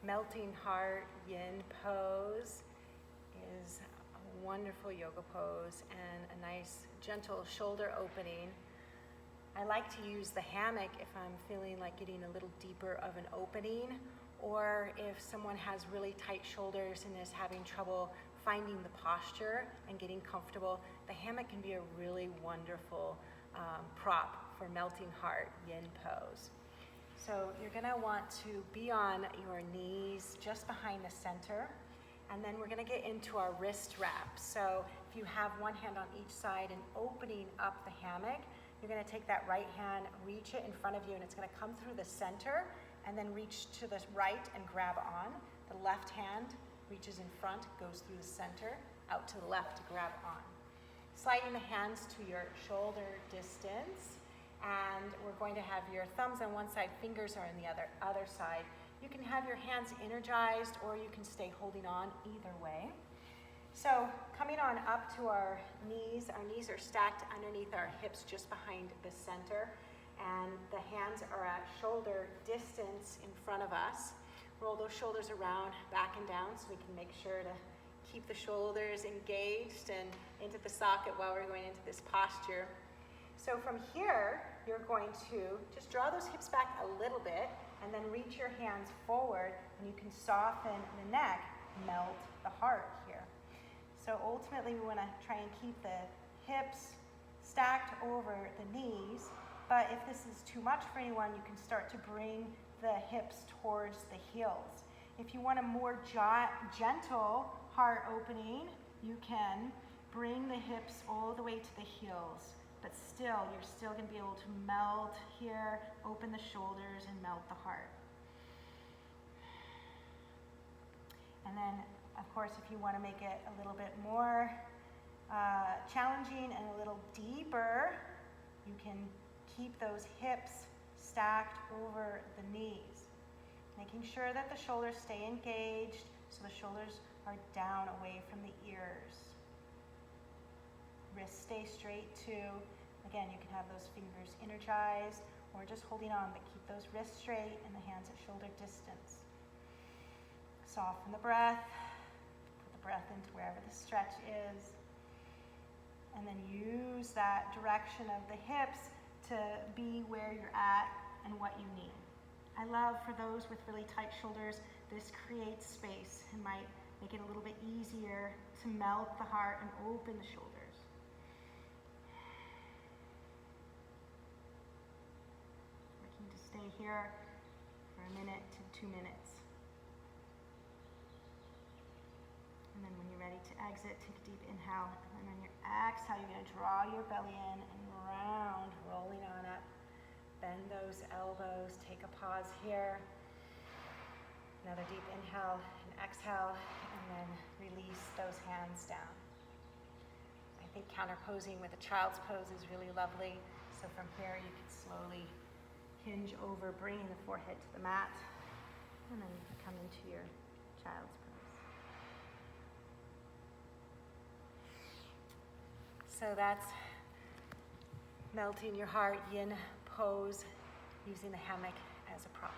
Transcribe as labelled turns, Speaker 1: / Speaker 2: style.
Speaker 1: Melting Heart Yin pose is a wonderful yoga pose and a nice gentle shoulder opening. I like to use the hammock if I'm feeling like getting a little deeper of an opening, or if someone has really tight shoulders and is having trouble finding the posture and getting comfortable. The hammock can be a really wonderful prop for Melting Heart Yin pose. So you're gonna want to be on your knees just behind the center, and then we're gonna get into our wrist wrap. So if you have one hand on each side and opening up the hammock, you're gonna take that right hand, reach it in front of you, and it's gonna come through the center, and then reach to the right and grab on. The left hand reaches in front, goes through the center, out to the left to grab on. Sliding the hands to your shoulder distance, and we're going to have your thumbs on one side, fingers are on the other side. You can have your hands energized, or you can stay holding on, either way. So coming on up to our knees are stacked underneath our hips just behind the center, and the hands are at shoulder distance in front of us. Roll those shoulders around, back and down, so we can make sure to keep the shoulders engaged and into the socket while we're going into this posture. So from here, you're going to just draw those hips back a little bit, and then reach your hands forward, and you can soften the neck, melt the heart here. So ultimately, we want to try and keep the hips stacked over the knees, but if this is too much for anyone, you can start to bring the hips towards the heels. If you want a more gentle heart opening, you can bring the hips all the way to the heels, but still, you're still going to be able to melt here, open the shoulders, and melt the heart. And then, of course, if you want to make it a little bit more challenging and a little deeper, you can keep those hips stacked over the knees, making sure that the shoulders stay engaged, so the shoulders are down away from the ears. Wrists stay straight too. Again, you can have those fingers energized or just holding on, but keep those wrists straight and the hands at shoulder distance. Soften the breath. Put the breath into wherever the stretch is. And then use that direction of the hips to be where you're at and what you need. I love, for those with really tight shoulders, this creates space and might make it a little bit easier to melt the heart and open the shoulders. Working to stay here for a minute to 2 minutes. And then when you're ready to exit, take a deep inhale. And then on your exhale, you're going to draw your belly in and round, rolling on up. Bend those elbows. Take a pause here. Another deep inhale and exhale, and then release those hands down. I think counterposing with a child's pose is really lovely. So from here, you can slowly hinge over, bringing the forehead to the mat, and then you can come into your child's pose. So that's Melting Your Heart Yin pose using the hammock as a prop.